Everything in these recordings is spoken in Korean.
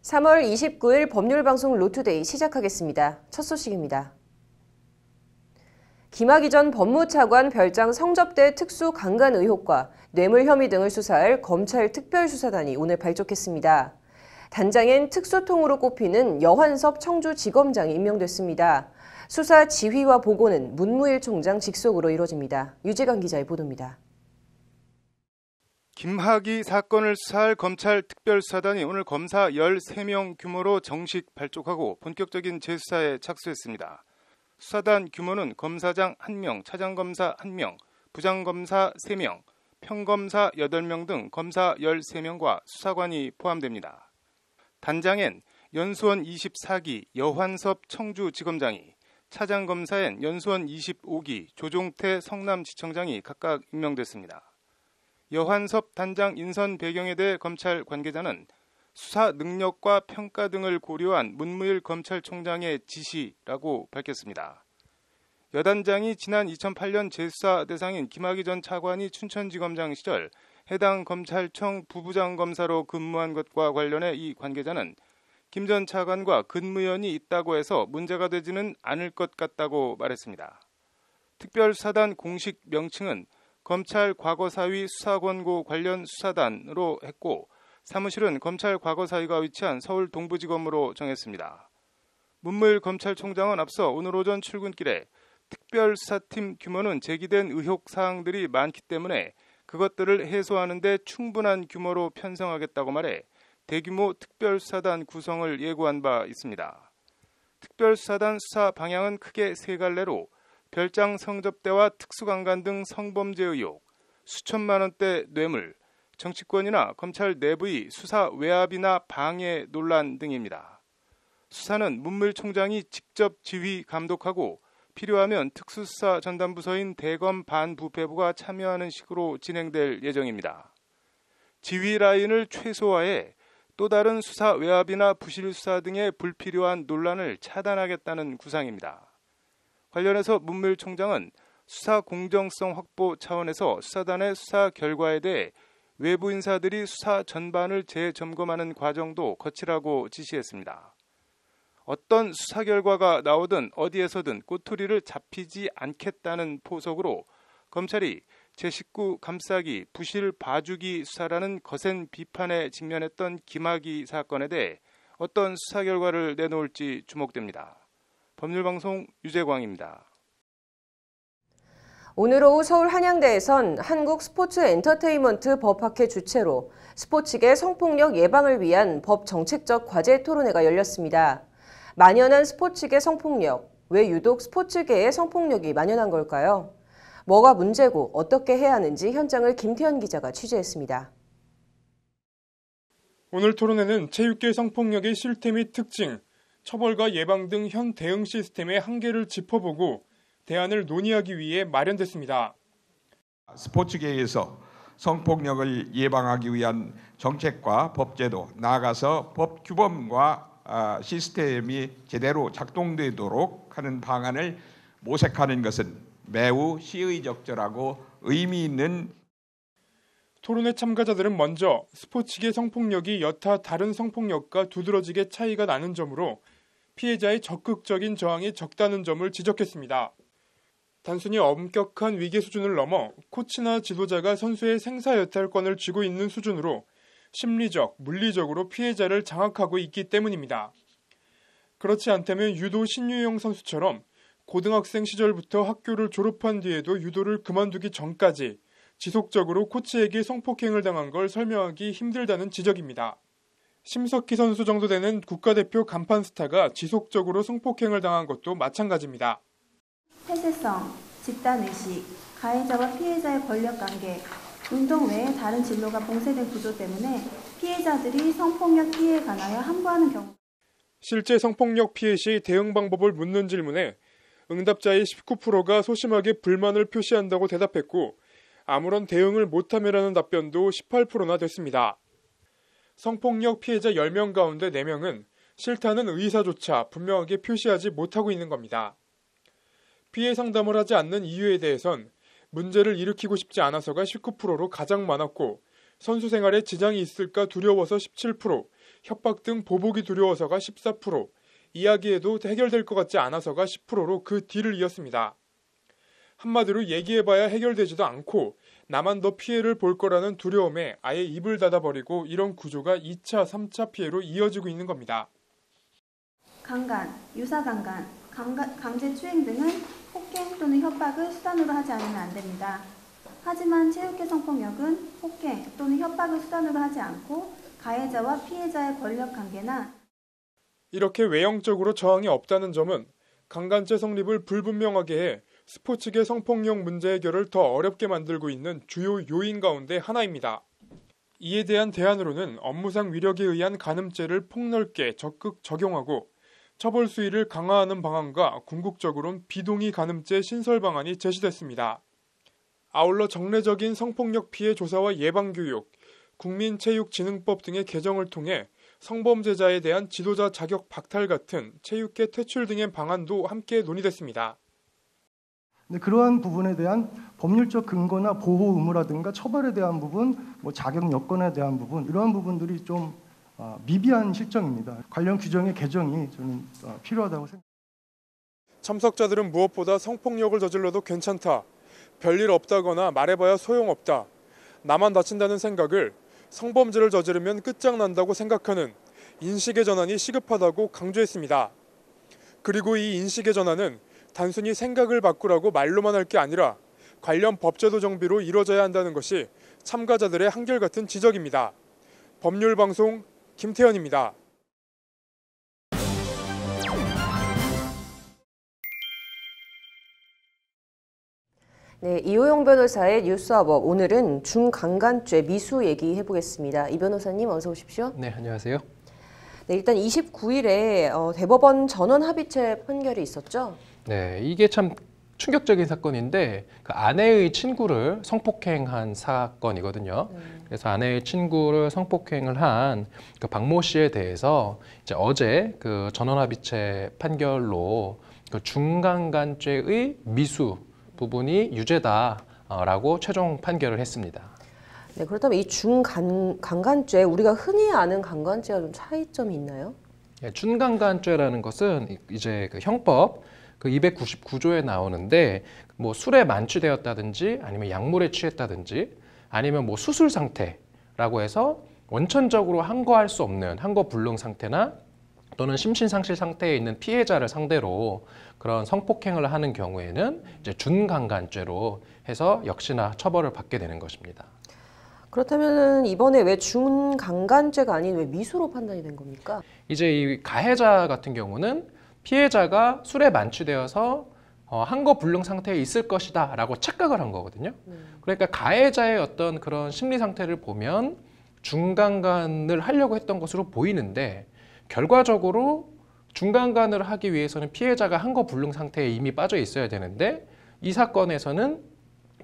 3월 29일 법률방송 로투데이 시작하겠습니다. 첫 소식입니다. 김학의 전 법무차관 별장 성접대 특수 강간 의혹과 뇌물 혐의 등을 수사할 검찰 특별수사단이 오늘 발족했습니다. 단장엔 특수통으로 꼽히는 여환섭 청주지검장이 임명됐습니다. 수사 지휘와 보고는 문무일 총장 직속으로 이루어집니다. 유재강 기자의 보도입니다. 김학의 사건을 수사할 검찰 특별수사단이 오늘 검사 13명 규모로 정식 발족하고 본격적인 재수사에 착수했습니다. 수사단 규모는 검사장 1명, 차장검사 1명, 부장검사 3명, 평검사 8명 등 검사 13명과 수사관이 포함됩니다. 단장엔 연수원 24기 여환섭 청주지검장이, 차장검사엔 연수원 25기 조종태 성남지청장이 각각 임명됐습니다. 여환섭 단장 인선 배경에 대해 검찰 관계자는 수사 능력과 평가 등을 고려한 문무일 검찰총장의 지시라고 밝혔습니다. 여 단장이 지난 2008년 재수사 대상인 김학의 전 차관이 춘천지검장 시절 해당 검찰청 부부장 검사로 근무한 것과 관련해 이 관계자는 김 전 차관과 근무연이 있다고 해서 문제가 되지는 않을 것 같다고 말했습니다. 특별수사단 공식 명칭은 검찰 과거사위 수사권고 관련 수사단으로 했고 사무실은 검찰 과거사위가 위치한 서울 동부지검으로 정했습니다. 문무일 검찰총장은 앞서 오늘 오전 출근길에 특별수사팀 규모는 제기된 의혹사항들이 많기 때문에 그것들을 해소하는 데 충분한 규모로 편성하겠다고 말해 대규모 특별수사단 구성을 예고한 바 있습니다. 특별수사단 수사 방향은 크게 세 갈래로 별장 성접대와 특수강간 등 성범죄 의혹, 수천만 원대 뇌물, 정치권이나 검찰 내부의 수사 외압이나 방해 논란 등입니다. 수사는 문무일 총장이 직접 지휘 감독하고 필요하면 특수수사 전담부서인 대검 반부패부가 참여하는 식으로 진행될 예정입니다. 지휘 라인을 최소화해 또 다른 수사 외압이나 부실 수사 등의 불필요한 논란을 차단하겠다는 구상입니다. 관련해서 문무일 총장은 수사 공정성 확보 차원에서 수사단의 수사 결과에 대해 외부 인사들이 수사 전반을 재점검하는 과정도 거치라고 지시했습니다. 어떤 수사 결과가 나오든 어디에서든 꼬투리를 잡히지 않겠다는 포석으로 검찰이 제19 감싸기, 부실 봐주기 수사라는 거센 비판에 직면했던 김학의 사건에 대해 어떤 수사 결과를 내놓을지 주목됩니다. 법률방송 유재광입니다. 오늘 오후 서울 한양대에선 한국스포츠엔터테인먼트 법학회 주최로 스포츠계 성폭력 예방을 위한 법 정책적 과제 토론회가 열렸습니다. 만연한 스포츠계 성폭력, 왜 유독 스포츠계에 성폭력이 만연한 걸까요? 뭐가 문제고 어떻게 해야 하는지 현장을 김태현 기자가 취재했습니다. 오늘 토론회는 체육계 성폭력의 실태 및 특징, 처벌과 예방 등 현 대응 시스템의 한계를 짚어보고 대안을 논의하기 위해 마련됐습니다. 스포츠계에서 성폭력을 예방하기 위한 정책과 법제도, 나아가서 법 규범과 시스템이 제대로 작동되도록 하는 방안을 모색하는 것은 매우 시의적절하고 의미 있는. 토론회 참가자들은 먼저 스포츠계 성폭력이 여타 다른 성폭력과 두드러지게 차이가 나는 점으로 피해자의 적극적인 저항이 적다는 점을 지적했습니다. 단순히 엄격한 위계 수준을 넘어 코치나 지도자가 선수의 생사여탈권을 쥐고 있는 수준으로 심리적, 물리적으로 피해자를 장악하고 있기 때문입니다. 그렇지 않다면 유도 신유영 선수처럼 고등학생 시절부터 학교를 졸업한 뒤에도 유도를 그만두기 전까지 지속적으로 코치에게 성폭행을 당한 걸 설명하기 힘들다는 지적입니다. 심석희 선수 정도 되는 국가대표 간판 스타가 지속적으로 성폭행을 당한 것도 마찬가지입니다. 폐쇄성, 집단의식, 가해자와 피해자의 권력관계, 운동 외에 다른 진로가 봉쇄된 구조 때문에 피해자들이 성폭력 피해에 관하여 함구하는 경우. 실제 성폭력 피해 시 대응 방법을 묻는 질문에 응답자의 19%가 소심하게 불만을 표시한다고 대답했고 아무런 대응을 못함이라는 답변도 18%나 됐습니다. 성폭력 피해자 10명 가운데 4명은 싫다는 의사조차 분명하게 표시하지 못하고 있는 겁니다. 피해 상담을 하지 않는 이유에 대해선 문제를 일으키고 싶지 않아서가 19%로 가장 많았고 선수 생활에 지장이 있을까 두려워서 17%, 협박 등 보복이 두려워서가 14%, 이야기해도 해결될 것 같지 않아서가 10%로 그 뒤를 이었습니다. 한마디로 얘기해봐야 해결되지도 않고 나만 더 피해를 볼 거라는 두려움에 아예 입을 닫아버리고 이런 구조가 2차, 3차 피해로 이어지고 있는 겁니다. 강간, 유사강간, 강제추행 등은 폭행 또는 협박을 수단으로 하지 않으면 안 됩니다. 하지만 체육계 성폭력은 폭행 또는 협박을 수단으로 하지 않고 가해자와 피해자의 권력관계나 이렇게 외형적으로 저항이 없다는 점은 강간죄 성립을 불분명하게 해 스포츠계 성폭력 문제 해결을 더 어렵게 만들고 있는 주요 요인 가운데 하나입니다. 이에 대한 대안으로는 업무상 위력에 의한 간음죄를 폭넓게 적극 적용하고 처벌 수위를 강화하는 방안과 궁극적으로는 비동의 간음죄 신설 방안이 제시됐습니다. 아울러 정례적인 성폭력 피해 조사와 예방교육, 국민체육진흥법 등의 개정을 통해 성범죄자에 대한 지도자 자격 박탈 같은 체육계 퇴출 등의 방안도 함께 논의됐습니다. 그러한 부분에 대한 법률적 근거나 보호 의무라든가 처벌에 대한 부분, 자격 여건에 대한 부분 이러한 부분들이 좀 미비한 실정입니다. 관련 규정의 개정이 저는 필요하다고 생각합니다. 참석자들은 무엇보다 성폭력을 저질러도 괜찮다, 별일 없다거나 말해봐야 소용없다, 나만 다친다는 생각을 성범죄를 저지르면 끝장난다고 생각하는 인식의 전환이 시급하다고 강조했습니다. 그리고 이 인식의 전환은 단순히 생각을 바꾸라고 말로만 할 게 아니라 관련 법제도 정비로 이루어져야 한다는 것이 참가자들의 한결같은 지적입니다. 법률방송 김태현입니다. 네, 이호영 변호사의 뉴스와법, 오늘은 중강간죄 미수 얘기해 보겠습니다. 이 변호사님 어서 오십시오. 네, 안녕하세요. 네, 일단 29일에 대법원 전원 합의체 판결이 있었죠? 네, 이게 참 충격적인 사건인데 그 아내의 친구를 성폭행한 사건이거든요. 그래서 아내의 친구를 성폭행을 한 그 박모 씨에 대해서 이제 어제 그 전원 합의체 판결로 그 중강간죄의 미수 부분이 유죄다라고 최종 판결을 했습니다. 네, 그렇다면 이 중강간죄, 우리가 흔히 아는 강간죄와 좀 차이점이 있나요? 예, 준강간죄라는 것은 이제 그 형법 그 299조에 나오는데 뭐 술에 만취되었다든지 아니면 약물에 취했다든지 아니면 뭐 수술 상태라고 해서 원천적으로 항거할 수 없는 항거 불능 상태나 또는 심신상실 상태에 있는 피해자를 상대로 그런 성폭행을 하는 경우에는 이제 준강간죄로 해서 역시나 처벌을 받게 되는 것입니다. 그렇다면 이번에 왜 중강간죄가 아닌 왜 미수로 판단이 된 겁니까? 이제 이 가해자 같은 경우는 피해자가 술에 만취되어서 항거 불능 상태에 있을 것이다 라고 착각을 한 거거든요. 그러니까 가해자의 어떤 그런 심리 상태를 보면 중강간을 하려고 했던 것으로 보이는데 결과적으로 중강간을 하기 위해서는 피해자가 항거 불능 상태에 이미 빠져 있어야 되는데 이 사건에서는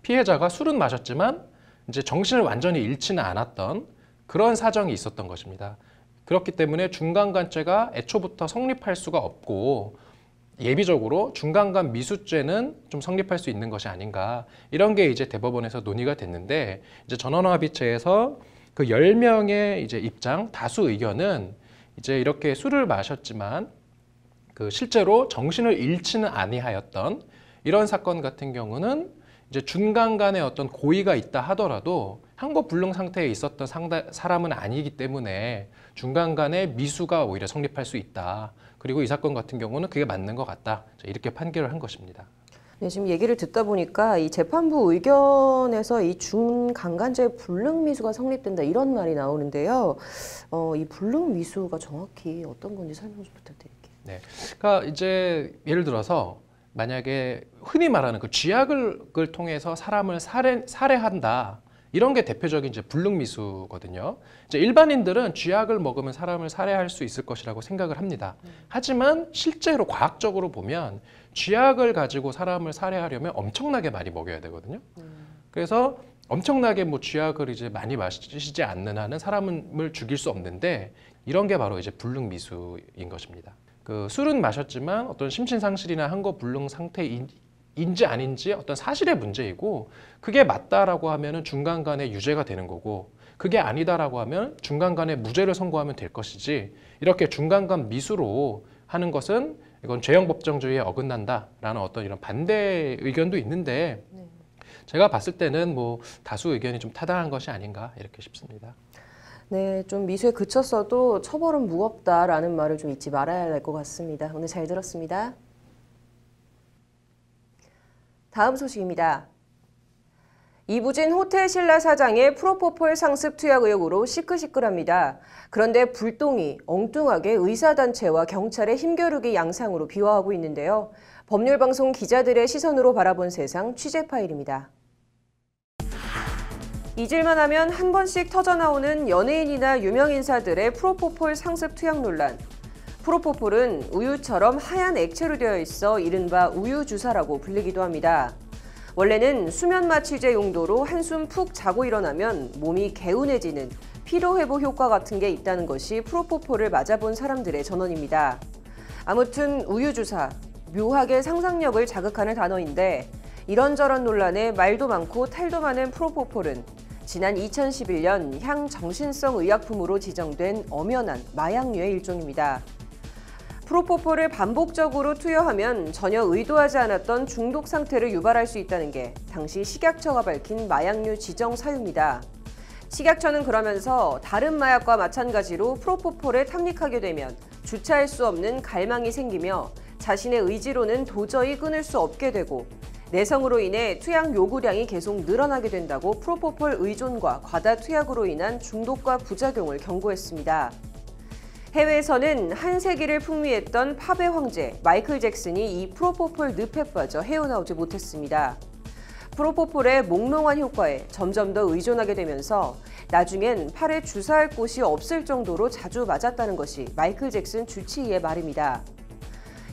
피해자가 술은 마셨지만 이제 정신을 완전히 잃지는 않았던 그런 사정이 있었던 것입니다. 그렇기 때문에 중강간죄가 애초부터 성립할 수가 없고 예비적으로 중강간 미수죄는 좀 성립할 수 있는 것이 아닌가, 이런 게 이제 대법원에서 논의가 됐는데 이제 전원합의체에서 그 10명의 이제 입장 다수 의견은 이제 이렇게 술을 마셨지만 그 실제로 정신을 잃지는 아니하였던 이런 사건 같은 경우는 이제 중강간의 어떤 고의가 있다 하더라도 항거 불능 상태에 있었던 사람은 아니기 때문에 중강간의 미수가 오히려 성립할 수 있다. 그리고 이 사건 같은 경우는 그게 맞는 것 같다. 이렇게 판결을 한 것입니다. 네, 지금 얘기를 듣다 보니까 이 재판부 의견에서 이 중강간죄 불능미수가 성립된다 이런 말이 나오는데요. 이 불능미수가 정확히 어떤 건지 설명 좀 부탁드릴게요. 네, 그러니까 이제 예를 들어서 만약에 흔히 말하는 그 쥐약을 통해서 사람을 살해한다. 이런 게 대표적인 이제 불능미수거든요. 이제 일반인들은 쥐약을 먹으면 사람을 살해할 수 있을 것이라고 생각을 합니다. 하지만 실제로 과학적으로 보면 쥐약을 가지고 사람을 살해하려면 엄청나게 많이 먹여야 되거든요. 그래서 엄청나게 뭐 쥐약을 이제 많이 마시지 않는 한은 사람을 죽일 수 없는데 이런 게 바로 이제 불능미수인 것입니다. 그 술은 마셨지만 어떤 심신상실이나 항거 불능 상태인지 아닌지 어떤 사실의 문제이고 그게 맞다라고 하면은 중강간의 유죄가 되는 거고 그게 아니다라고 하면 중간간에 무죄를 선고하면 될 것이지 이렇게 중간간 미수로 하는 것은 이건 죄형 법정주의에 어긋난다라는 어떤 이런 반대 의견도 있는데 제가 봤을 때는 뭐 다수 의견이 좀 타당한 것이 아닌가 이렇게 싶습니다. 네, 좀 미수에 그쳤어도 처벌은 무겁다라는 말을 좀 잊지 말아야 할 것 같습니다. 오늘 잘 들었습니다. 다음 소식입니다. 이부진 호텔 신라 사장의 프로포폴 상습 투약 의혹으로 시끌시끌합니다. 그런데 불똥이 엉뚱하게 의사단체와 경찰의 힘겨루기 양상으로 비화하고 있는데요. 법률방송 기자들의 시선으로 바라본 세상 취재 파일입니다. 잊을만 하면 한 번씩 터져나오는 연예인이나 유명인사들의 프로포폴 상습 투약 논란. 프로포폴은 우유처럼 하얀 액체로 되어 있어 이른바 우유주사라고 불리기도 합니다. 원래는 수면 마취제 용도로 한숨 푹 자고 일어나면 몸이 개운해지는 피로회복 효과 같은 게 있다는 것이 프로포폴을 맞아본 사람들의 전언입니다. 아무튼 우유주사, 묘하게 상상력을 자극하는 단어인데 이런저런 논란에 말도 많고 탈도 많은 프로포폴은 지난 2011년 향정신성 의약품으로 지정된 엄연한 마약류의 일종입니다. 프로포폴을 반복적으로 투여하면 전혀 의도하지 않았던 중독 상태를 유발할 수 있다는 게 당시 식약처가 밝힌 마약류 지정 사유입니다. 식약처는 그러면서 다른 마약과 마찬가지로 프로포폴에 탐닉하게 되면 주체할 수 없는 갈망이 생기며 자신의 의지로는 도저히 끊을 수 없게 되고 내성으로 인해 투약 요구량이 계속 늘어나게 된다고 프로포폴 의존과 과다 투약으로 인한 중독과 부작용을 경고했습니다. 해외에서는 한 세기를 풍미했던 팝의 황제 마이클 잭슨이 이 프로포폴 늪에 빠져 헤어나오지 못했습니다. 프로포폴의 몽롱한 효과에 점점 더 의존하게 되면서 나중엔 팔에 주사할 곳이 없을 정도로 자주 맞았다는 것이 마이클 잭슨 주치의의 말입니다.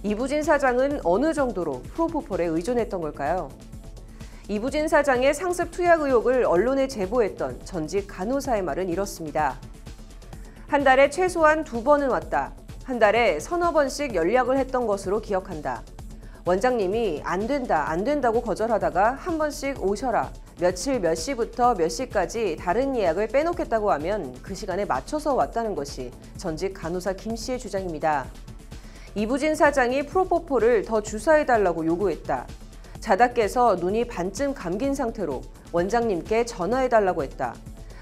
이부진 사장은 어느 정도로 프로포폴에 의존했던 걸까요? 이부진 사장의 상습 투약 의혹을 언론에 제보했던 전직 간호사의 말은 이렇습니다. 한 달에 최소한 2번은 왔다. 한 달에 서너 번씩 연락을 했던 것으로 기억한다. 원장님이 안 된다고 거절하다가 한 번씩 오셔라. 며칠 몇 시부터 몇 시까지 다른 예약을 빼놓겠다고 하면 그 시간에 맞춰서 왔다는 것이 전직 간호사 김 씨의 주장입니다. 이부진 사장이 프로포폴을 더 주사해달라고 요구했다. 자다 깨서 눈이 반쯤 감긴 상태로 원장님께 전화해달라고 했다.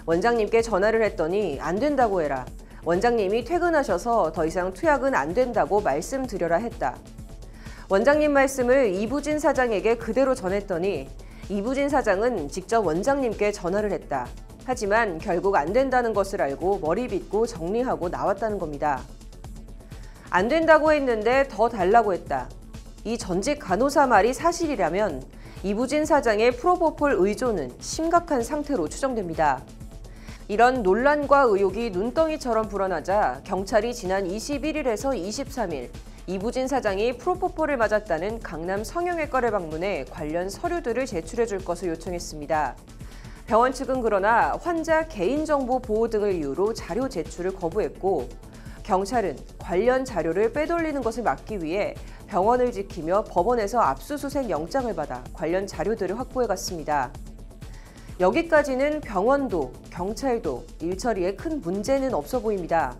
원장님께 전화를 했더니 안 된다고 해라. 원장님이 퇴근하셔서 더 이상 투약은 안 된다고 말씀드려라 했다. 원장님 말씀을 이부진 사장에게 그대로 전했더니 이부진 사장은 직접 원장님께 전화를 했다. 하지만 결국 안 된다는 것을 알고 머리 빗고 정리하고 나왔다는 겁니다. 안 된다고 했는데 더 달라고 했다. 이 전직 간호사 말이 사실이라면 이부진 사장의 프로포폴 의존은 심각한 상태로 추정됩니다. 이런 논란과 의혹이 눈덩이처럼 불어나자 경찰이 지난 21일에서 23일 이부진 사장이 프로포폴을 맞았다는 강남 성형외과를 방문해 관련 서류들을 제출해 줄 것을 요청했습니다. 병원 측은 그러나 환자 개인정보 보호 등을 이유로 자료 제출을 거부했고 경찰은 관련 자료를 빼돌리는 것을 막기 위해 병원을 지키며 법원에서 압수수색 영장을 받아 관련 자료들을 확보해 갔습니다. 여기까지는 병원도 경찰도 일처리에 큰 문제는 없어 보입니다.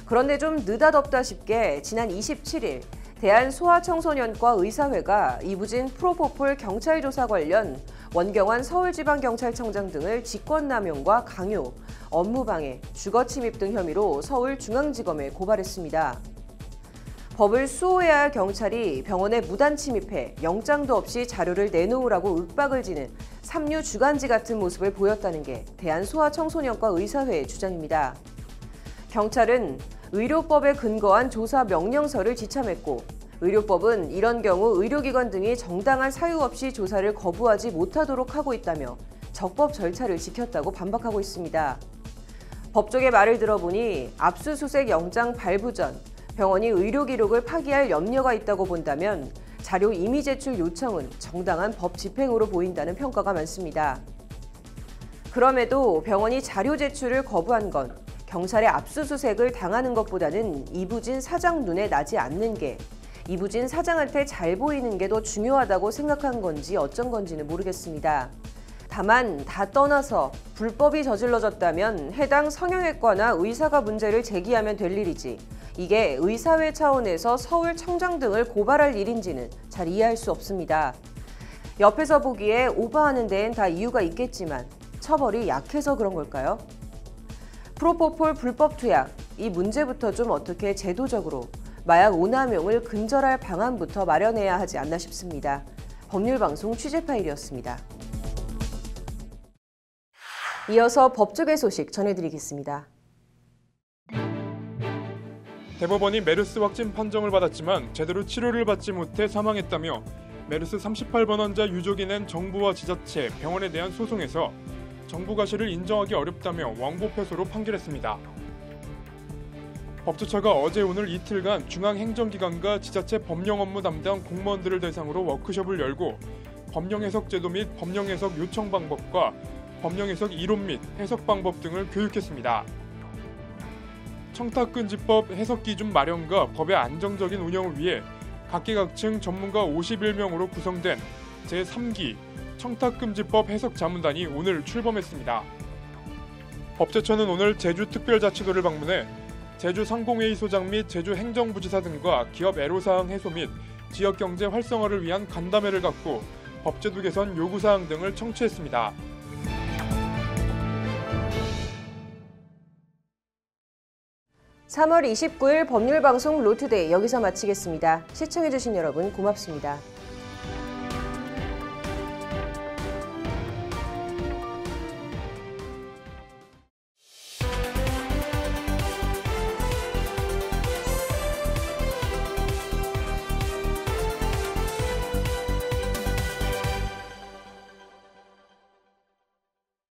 그런데 좀 느닷없다 싶게 지난 27일 대한소아청소년과 의사회가 이부진 프로포폴 경찰 조사 관련 원경환 서울지방경찰청장 등을 직권남용과 강요, 업무방해, 주거침입 등 혐의로 서울중앙지검에 고발했습니다. 법을 수호해야 할 경찰이 병원에 무단 침입해 영장도 없이 자료를 내놓으라고 윽박을 지는 삼류 주간지 같은 모습을 보였다는 게 대한소아청소년과 의사회의 주장입니다. 경찰은 의료법에 근거한 조사 명령서를 지참했고 의료법은 이런 경우 의료기관 등이 정당한 사유 없이 조사를 거부하지 못하도록 하고 있다며 적법 절차를 지켰다고 반박하고 있습니다. 법조계 말을 들어보니 압수수색 영장 발부 전 병원이 의료 기록을 파기할 염려가 있다고 본다면 자료 임의 제출 요청은 정당한 법 집행으로 보인다는 평가가 많습니다. 그럼에도 병원이 자료 제출을 거부한 건 경찰의 압수수색을 당하는 것보다는 이부진 사장 눈에 나지 않는 게 이부진 사장한테 잘 보이는 게 더 중요하다고 생각한 건지 어쩐 건지는 모르겠습니다. 다만 다 떠나서 불법이 저질러졌다면 해당 성형외과나 의사가 문제를 제기하면 될 일이지 이게 의사회 차원에서 서울청장 등을 고발할 일인지는 잘 이해할 수 없습니다. 옆에서 보기에 오버하는 데엔 다 이유가 있겠지만 처벌이 약해서 그런 걸까요? 프로포폴 불법 투약, 이 문제부터 좀 어떻게 제도적으로 마약 오남용을 근절할 방안부터 마련해야 하지 않나 싶습니다. 법률방송 취재 파일이었습니다. 이어서 법조계 소식 전해드리겠습니다. 대법원이 메르스 확진 판정을 받았지만 제대로 치료를 받지 못해 사망했다며 메르스 38번 환자 유족이 낸 정부와 지자체, 병원에 대한 소송에서 정부 과실을 인정하기 어렵다며 원고 패소로 판결했습니다. 법조처가 어제 오늘 이틀간 중앙행정기관과 지자체 법령 업무 담당 공무원들을 대상으로 워크숍을 열고 법령 해석 제도 및 법령 해석 요청 방법과 법령 해석 이론 및 해석 방법 등을 교육했습니다. 청탁금지법 해석 기준 마련과 법의 안정적인 운영을 위해 각계각층 전문가 51명으로 구성된 제3기 청탁금지법 해석 자문단이 오늘 출범했습니다. 법제처는 오늘 제주특별자치도를 방문해 제주 상공회의 소장 및 제주 행정부지사 등과 기업 애로사항 해소 및 지역경제 활성화를 위한 간담회를 갖고 법제도 개선 요구사항 등을 청취했습니다. (3월 29일) 법률방송 로투데이 여기서 마치겠습니다. 시청해주신 여러분 고맙습니다.